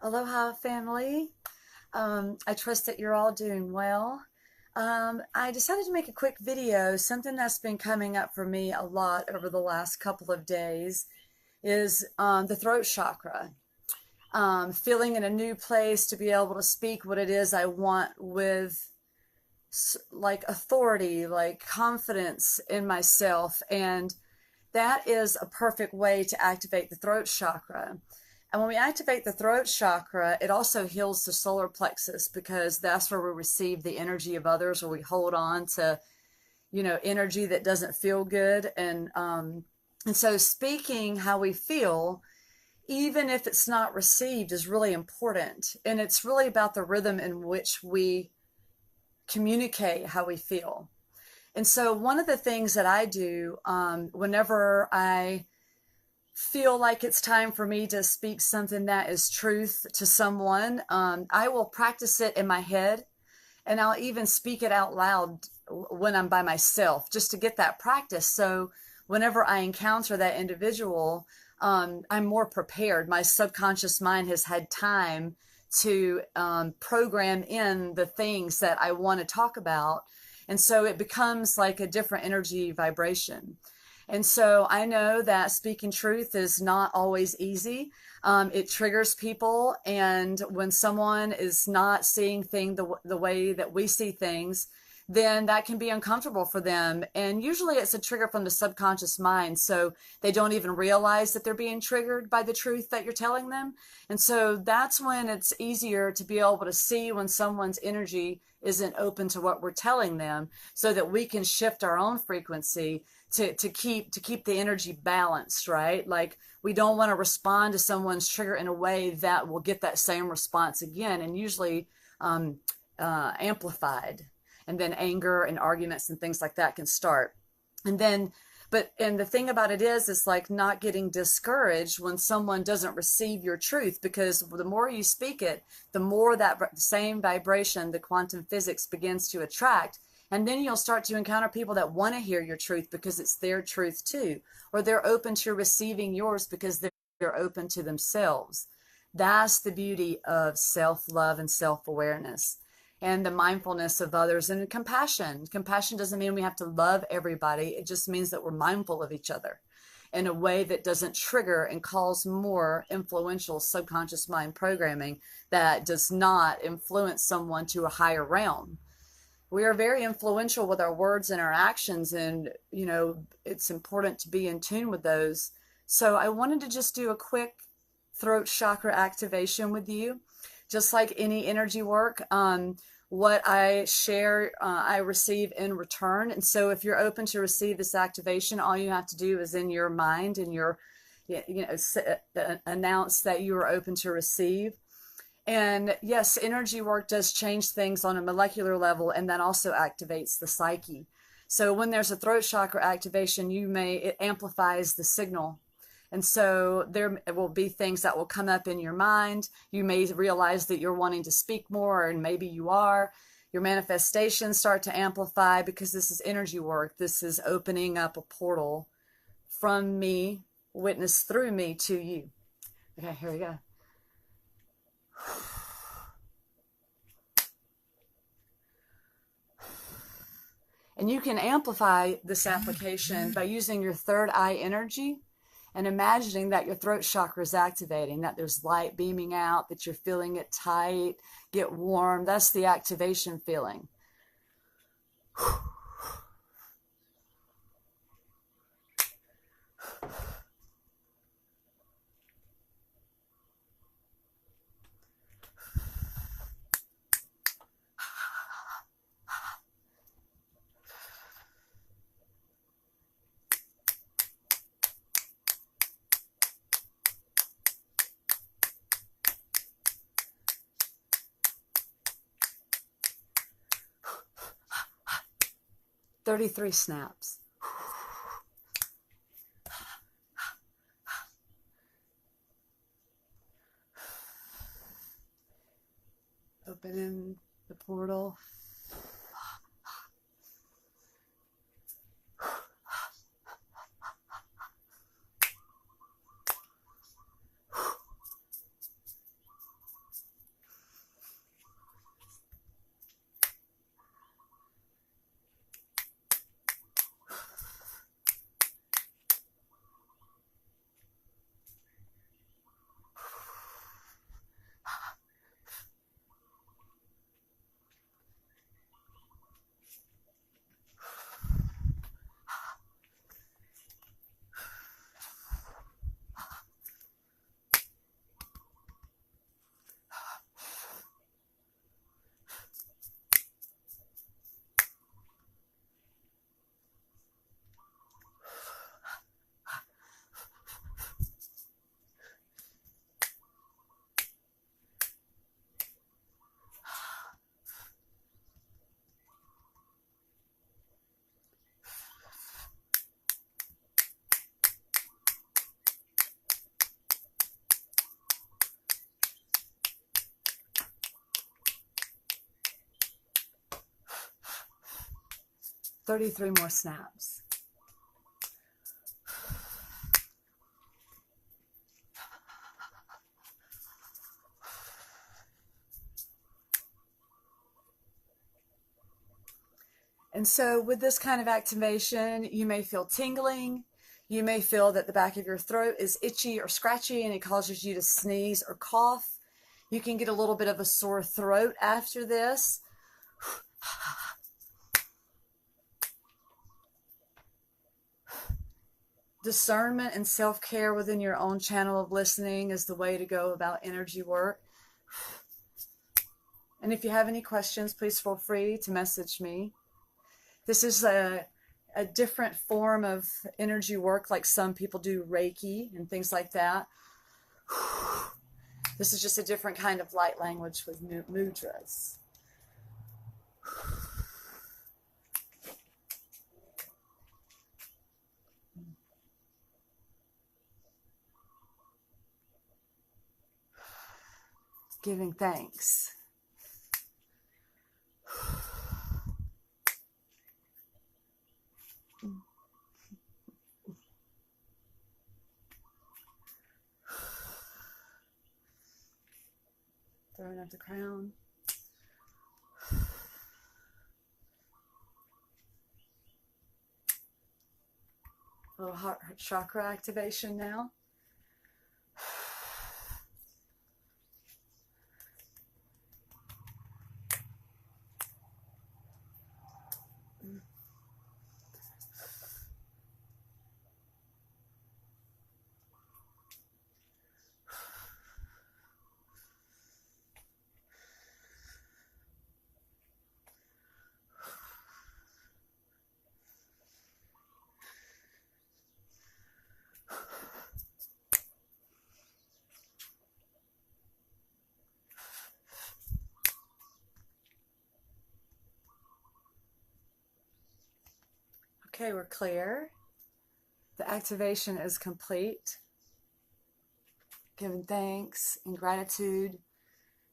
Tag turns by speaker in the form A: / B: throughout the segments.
A: Aloha family. I trust that you're all doing well. I decided to make a quick video. Something that's been coming up for me a lot over the last couple of days is the throat chakra. Feeling in a new place to be able to speak what it is I want with like authority, like confidence in myself. And that is a perfect way to activate the throat chakra. And when we activate the throat chakra, it also heals the solar plexus because that's where we receive the energy of others, or we hold on to, energy that doesn't feel good. And so speaking how we feel, even if it's not received, is really important. And it's really about the rhythm in which we communicate how we feel. And so one of the things that I do whenever I feel like it's time for me to speak something that is truth to someone, I will practice it in my head, and I'll even speak it out loud when I'm by myself, just to get that practice. So whenever I encounter that individual, I'm more prepared. My subconscious mind has had time to program in the things that I want to talk about. And so it becomes like a different energy vibration. And so I know that speaking truth is not always easy. It triggers people. And when someone is not seeing things the way that we see things, then that can be uncomfortable for them. And usually it's a trigger from the subconscious mind. So they don't even realize that they're being triggered by the truth that you're telling them. And so that's when it's easier to be able to see when someone's energy isn't open to what we're telling them, so that we can shift our own frequency to keep the energy balanced, right? Like, we don't want to respond to someone's trigger in a way that will get that same response again, and usually amplified. And then anger and arguments and things like that can start. And the thing about it is like not getting discouraged when someone doesn't receive your truth, because the more you speak it, the more that same vibration, the quantum physics, begins to attract. And then you'll start to encounter people that want to hear your truth because it's their truth too, or they're open to receiving yours because they're open to themselves. That's the beauty of self-love and self-awareness, and the mindfulness of others, and compassion. Compassion doesn't mean we have to love everybody. It just means that we're mindful of each other in a way that doesn't trigger and cause more influential subconscious mind programming that does not influence someone to a higher realm. We are very influential with our words and our actions, and it's important to be in tune with those. So I wanted to just do a quick throat chakra activation with you, just like any energy work. What I share, I receive in return. And so if you're open to receive this activation, all you have to do is in your mind and announce that you are open to receive. And yes, energy work does change things on a molecular level, and that also activates the psyche. So when there's a throat chakra activation, it amplifies the signal. And so there will be things that will come up in your mind. You may realize that you're wanting to speak more, and maybe you are. Your manifestations start to amplify because this is energy work. This is opening up a portal from me, witnessed through me, to you. Okay, here we go. And you can amplify this application by using your third eye energy and imagining that your throat chakra is activating, that there's light beaming out, that you're feeling it tight, get warm. That's the activation feeling. "33 snaps. Opening the portal. 33 more snaps. And so with this kind of activation, you may feel tingling. You may feel that the back of your throat is itchy or scratchy and it causes you to sneeze or cough. You can get a little bit of a sore throat after this. Discernment and self-care within your own channel of listening is the way to go about energy work. And if you have any questions, please feel free to message me. This is a different form of energy work, like some people do Reiki and things like that. This is just a different kind of light language with mudras. Giving thanks. Throwing up the crown. A little heart chakra activation now. Okay, we're clear. The activation is complete. Giving thanks and gratitude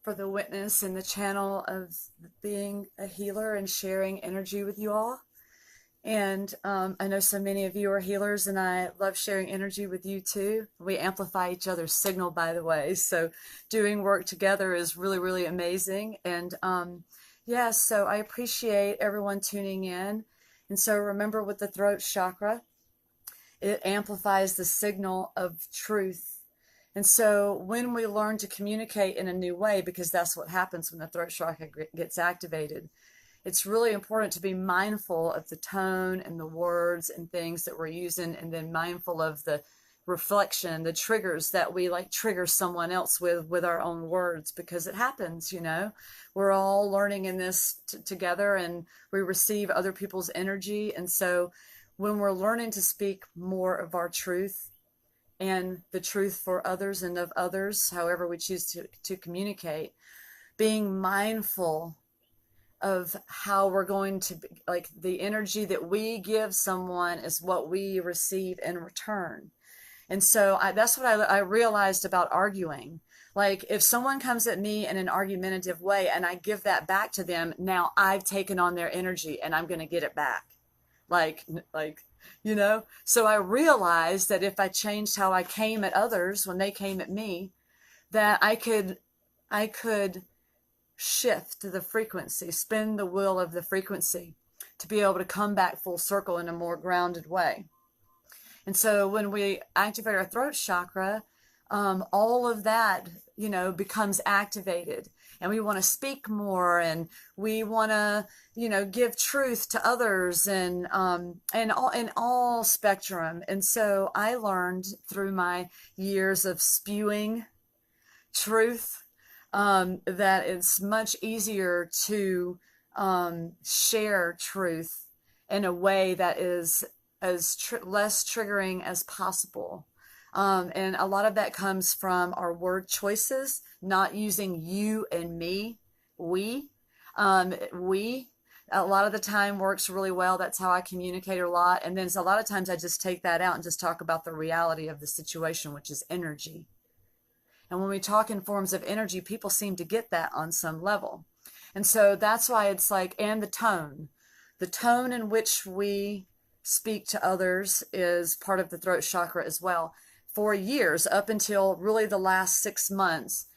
A: for the witness and the channel of being a healer and sharing energy with you all. And I know so many of you are healers, and I love sharing energy with you too. We amplify each other's signal, by the way. So doing work together is really, really amazing. And yeah, so I appreciate everyone tuning in. And so remember, with the throat chakra, it amplifies the signal of truth. And so when we learn to communicate in a new way, because that's what happens when the throat chakra gets activated, it's really important to be mindful of the tone and the words and things that we're using, and then mindful of the reflection, the triggers that we like trigger someone else with our own words, because it happens, you know. We're all learning in this together, and we receive other people's energy. And so when we're learning to speak more of our truth and the truth for others and of others, however we choose to communicate, being mindful of how we're going to be, like, the energy that we give someone is what we receive in return. And so that's what I realized about arguing. Like, if someone comes at me in an argumentative way and I give that back to them, now I've taken on their energy and I'm going to get it back. Like, you know, so I realized that if I changed how I came at others when they came at me, that I could shift the frequency, spin the wheel of the frequency to be able to come back full circle in a more grounded way. And so when we activate our throat chakra, all of that, you know, becomes activated, and we want to speak more, and we want to, you know, give truth to others, and all spectrum. And so I learned through my years of spewing truth that it's much easier to share truth in a way that is as less triggering as possible. And a lot of that comes from our word choices, not using you and me, we. We, a lot of the time, works really well. That's how I communicate a lot. And then a lot of times I just take that out and just talk about the reality of the situation, which is energy. And when we talk in forms of energy, people seem to get that on some level. And so that's why it's like, and the tone. The tone in which we speak to others is part of the throat chakra as well. For years, up until really the last 6 months,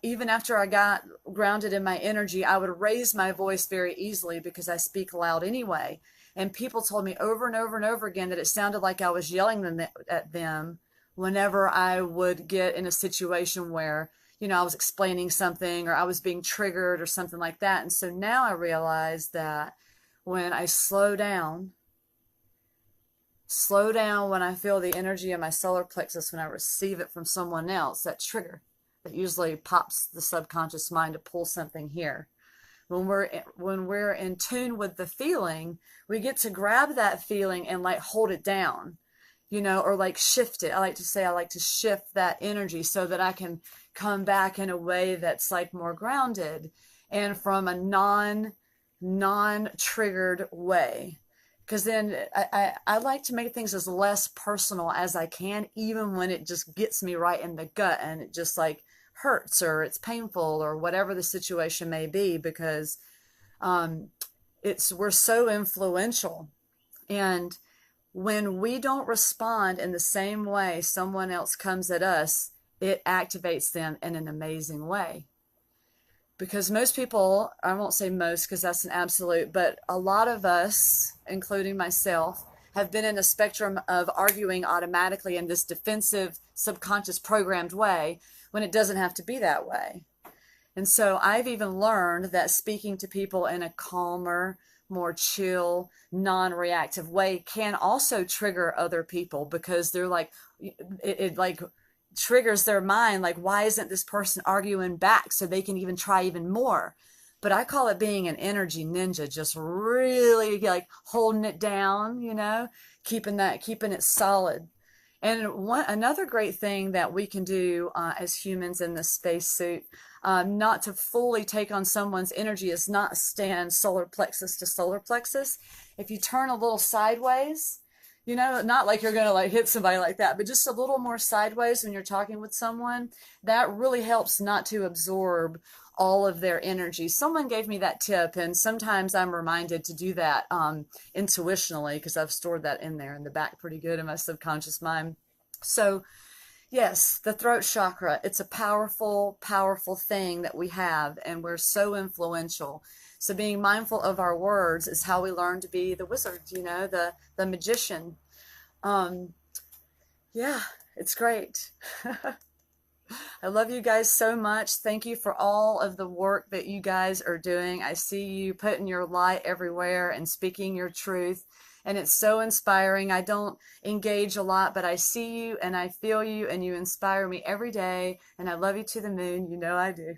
A: even after I got grounded in my energy, I would raise my voice very easily because I speak loud anyway. And people told me over and over and over again that it sounded like I was yelling at them whenever I would get in a situation where, I was explaining something or I was being triggered or something like that. And so now I realize that when I slow down when I feel the energy in my solar plexus, when I receive it from someone else, that trigger that usually pops the subconscious mind to pull something here. When we're in tune with the feeling, we get to grab that feeling and like hold it down, or like shift it. I like to say I like to shift that energy so that I can come back in a way that's like more grounded and from a non-triggered way. Because then I like to make things as less personal as I can, even when it just gets me right in the gut and it just like hurts or it's painful or whatever the situation may be, because we're so influential. And when we don't respond in the same way someone else comes at us, it activates them in an amazing way. Because most people, I won't say most because that's an absolute, but a lot of us, including myself, have been in a spectrum of arguing automatically in this defensive, subconscious programmed way when it doesn't have to be that way. And so I've even learned that speaking to people in a calmer, more chill, non-reactive way can also trigger other people, because they're like, it like triggers their mind, like, why isn't this person arguing back, so they can even try even more. But I call it being an energy ninja, just really like holding it down, keeping it solid. And another great thing that we can do as humans in this spacesuit, not to fully take on someone's energy, is not stand solar plexus to solar plexus. If you turn a little sideways, not like you're going to like hit somebody like that, but just a little more sideways when you're talking with someone, that really helps not to absorb all of their energy. Someone gave me that tip, and sometimes I'm reminded to do that intuitionally, because I've stored that in there in the back pretty good in my subconscious mind. So yes, the throat chakra, it's a powerful, powerful thing that we have, and we're so influential. So being mindful of our words is how we learn to be the wizard, the magician. Yeah, it's great. I love you guys so much. Thank you for all of the work that you guys are doing. I see you putting your light everywhere and speaking your truth. And it's so inspiring. I don't engage a lot, but I see you and I feel you, and you inspire me every day. And I love you to the moon. I do.